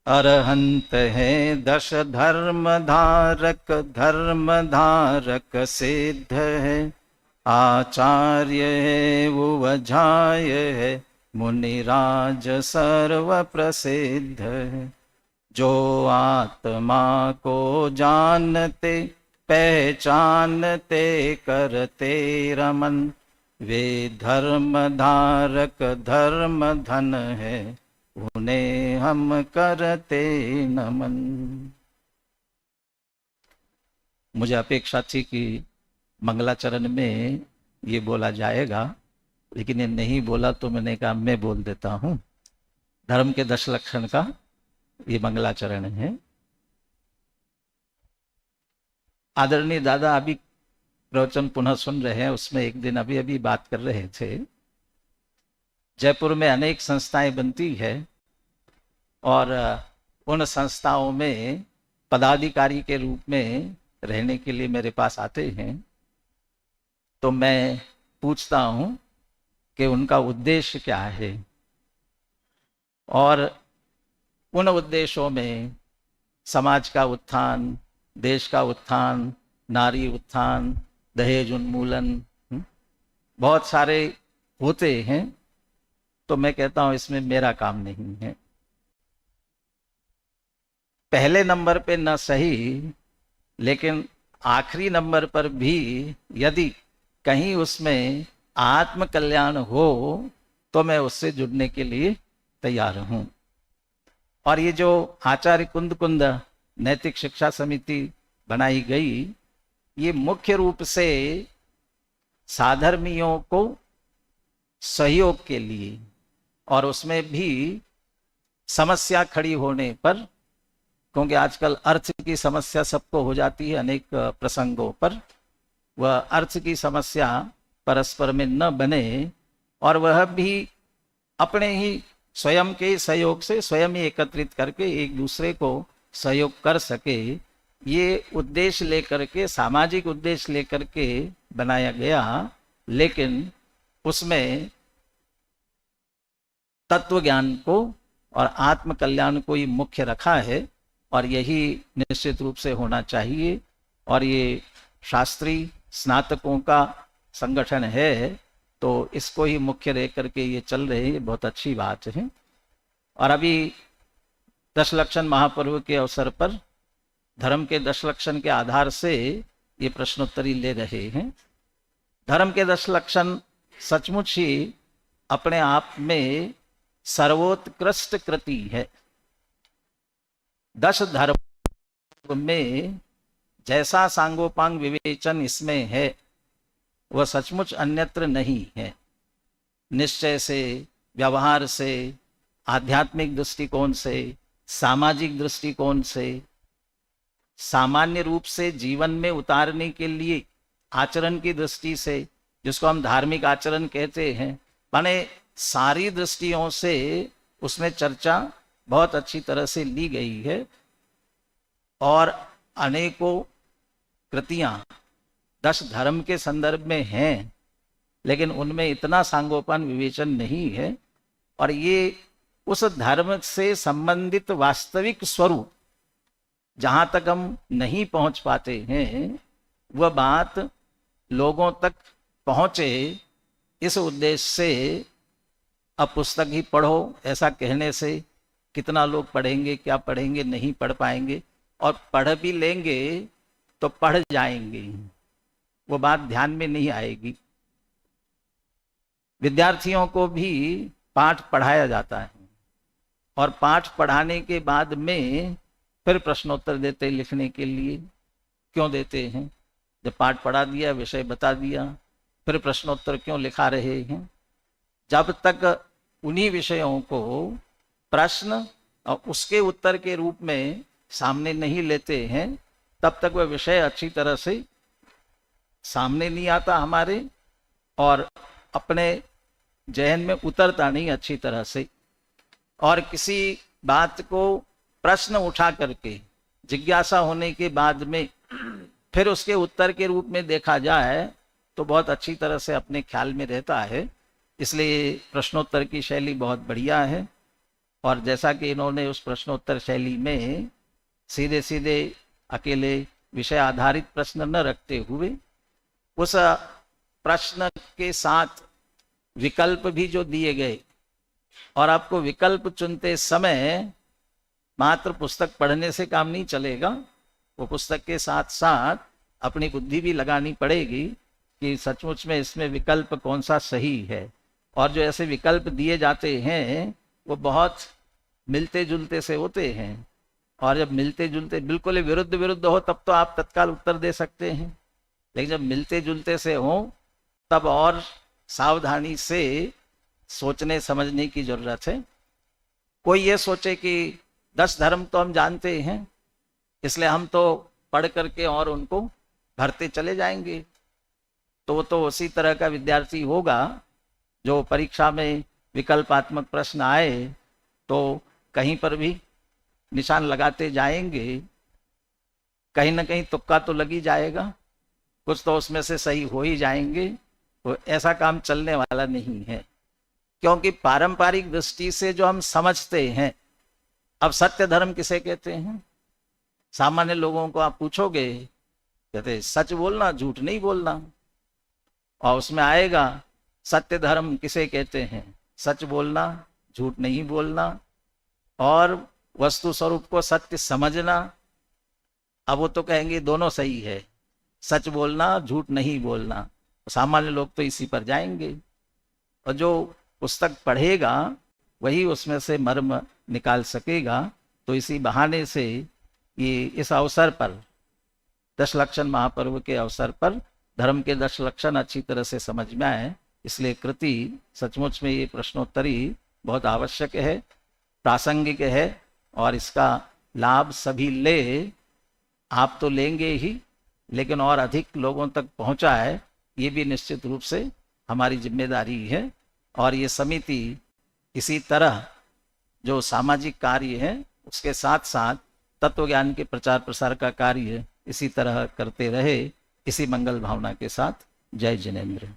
अरहंत है 10 धर्म धारक सिद्ध है। आचार्य है उवझाय है, मुनिराज सर्व प्रसिद्ध है। जो आत्मा को जानते पहचानते करते रमन, वे धर्म धारक धर्म धन है, उन्हें हम करते नमन। मुझे अपेक्षा थी कि मंगलाचरण में ये बोला जाएगा, लेकिन ये नहीं बोला तो मैंने कहा मैं बोल देता हूं। धर्म के 10 लक्षण का ये मंगलाचरण है। आदरणीय दादा अभी प्रवचन पुनः सुन रहे हैं, उसमें एक दिन अभी अभी बात कर रहे थे। जयपुर में अनेक संस्थाएं बनती है और उन संस्थाओं में पदाधिकारी के रूप में रहने के लिए मेरे पास आते हैं, तो मैं पूछता हूं कि उनका उद्देश्य क्या है। और उन उद्देश्यों में समाज का उत्थान, देश का उत्थान, नारी उत्थान, दहेज उन्मूलन, बहुत सारे होते हैं। तो मैं कहता हूं इसमें मेरा काम नहीं है। पहले नंबर पे न सही, लेकिन आखिरी नंबर पर भी यदि कहीं उसमें आत्म कल्याण हो तो मैं उससे जुड़ने के लिए तैयार हूं। और ये जो आचार्य कुंद कुंद नैतिक शिक्षा समिति बनाई गई, ये मुख्य रूप से साधर्मियों को सहयोग के लिए, और उसमें भी समस्या खड़ी होने पर, क्योंकि आजकल अर्थ की समस्या सबको हो जाती है अनेक प्रसंगों पर, वह अर्थ की समस्या परस्पर में न बने और वह भी अपने ही स्वयं के सहयोग से स्वयं ही एकत्रित करके एक दूसरे को सहयोग कर सके, ये उद्देश्य लेकर के, सामाजिक उद्देश्य लेकर के बनाया गया। लेकिन उसमें तत्व ज्ञान को और आत्म कल्याण को ही मुख्य रखा है, और यही निश्चित रूप से होना चाहिए। और ये शास्त्री स्नातकों का संगठन है, तो इसको ही मुख्य रह करके ये चल रहे हैं, ये बहुत अच्छी बात है। और अभी 10 लक्षण महापर्व के अवसर पर धर्म के 10 लक्षण के आधार से ये प्रश्नोत्तरी ले रहे हैं। धर्म के 10 लक्षण सचमुच ही अपने आप में सर्वोत्कृष्ट कृति है। 10 धर्म में जैसा सांगोपांग विवेचन इसमें है, वह सचमुच अन्यत्र नहीं है। निश्चय से, व्यवहार से, आध्यात्मिक दृष्टिकोण से, सामाजिक दृष्टिकोण से, सामान्य रूप से जीवन में उतारने के लिए आचरण की दृष्टि से, जिसको हम धार्मिक आचरण कहते हैं, माने सारी दृष्टियों से उसमें चर्चा बहुत अच्छी तरह से ली गई है। और अनेकों कृतियां 10 धर्म के संदर्भ में हैं, लेकिन उनमें इतना सांगोपान विवेचन नहीं है। और ये उस धर्म से संबंधित वास्तविक स्वरूप जहां तक हम नहीं पहुंच पाते हैं, वह बात लोगों तक पहुंचे, इस उद्देश्य से अब पुस्तक ही पढ़ो ऐसा कहने से कितना लोग पढ़ेंगे, क्या पढ़ेंगे, नहीं पढ़ पाएंगे। और पढ़ भी लेंगे तो पढ़ जाएंगे, वो बात ध्यान में नहीं आएगी। विद्यार्थियों को भी पाठ पढ़ाया जाता है, और पाठ पढ़ाने के बाद में फिर प्रश्नोत्तर देते लिखने के लिए। क्यों देते हैं? जब पाठ पढ़ा दिया, विषय बता दिया, फिर प्रश्नोत्तर क्यों लिखा रहे हैं? जब तक उन्हीं विषयों को प्रश्न और उसके उत्तर के रूप में सामने नहीं लेते हैं, तब तक वह विषय अच्छी तरह से सामने नहीं आता हमारे, और अपने जहन में उतरता नहीं अच्छी तरह से। और किसी बात को प्रश्न उठा करके जिज्ञासा होने के बाद में फिर उसके उत्तर के रूप में देखा जाए तो बहुत अच्छी तरह से अपने ख्याल में रहता है। इसलिए प्रश्नोत्तर की शैली बहुत बढ़िया है। और जैसा कि इन्होंने उस प्रश्नोत्तर शैली में सीधे सीधे अकेले विषय आधारित प्रश्न न रखते हुए उस प्रश्न के साथ विकल्प भी जो दिए गए, और आपको विकल्प चुनते समय मात्र पुस्तक पढ़ने से काम नहीं चलेगा, वो पुस्तक के साथ साथ अपनी बुद्धि भी लगानी पड़ेगी कि सचमुच में इसमें विकल्प कौन सा सही है। और जो ऐसे विकल्प दिए जाते हैं वो बहुत मिलते जुलते से होते हैं, और जब मिलते जुलते बिल्कुल ही विरुद्ध विरुद्ध हो तब तो आप तत्काल उत्तर दे सकते हैं, लेकिन जब मिलते जुलते से हो तब और सावधानी से सोचने समझने की जरूरत है। कोई ये सोचे कि 10 धर्म तो हम जानते हैं इसलिए हम तो पढ़ करके और उनको भरते चले जाएंगे, तो वो तो उसी तरह का विद्यार्थी होगा जो परीक्षा में विकल्पात्मक प्रश्न आए तो कहीं पर भी निशान लगाते जाएंगे, कहीं ना कहीं तुक्का तो लग ही जाएगा, कुछ तो उसमें से सही हो ही जाएंगे। तो ऐसा काम चलने वाला नहीं है, क्योंकि पारंपरिक दृष्टि से जो हम समझते हैं, अब सत्य धर्म किसे कहते हैं? सामान्य लोगों को आप पूछोगे, कहते सच बोलना, झूठ नहीं बोलना, और उसमें आएगा सत्य धर्म किसे कहते हैं? सच बोलना, झूठ नहीं बोलना, और वस्तु स्वरूप को सत्य समझना। अब वो तो कहेंगे दोनों सही है, सच बोलना, झूठ नहीं बोलना। सामान्य लोग तो इसी पर जाएंगे, और जो पुस्तक पढ़ेगा वही उसमें से मर्म निकाल सकेगा। तो इसी बहाने से ये इस अवसर पर, दशलक्षण महापर्व के अवसर पर धर्म के 10 लक्षण अच्छी तरह से समझ में आए, इसलिए कृति सचमुच में ये प्रश्नोत्तरी बहुत आवश्यक है, प्रासंगिक है, और इसका लाभ सभी ले। आप तो लेंगे ही, लेकिन और अधिक लोगों तक पहुंचाए ये भी निश्चित रूप से हमारी जिम्मेदारी है। और ये समिति इसी तरह जो सामाजिक कार्य है उसके साथ साथ तत्व ज्ञान के प्रचार प्रसार का कार्य इसी तरह करते रहे, इसी मंगल भावना के साथ। जय जिनेंद्र।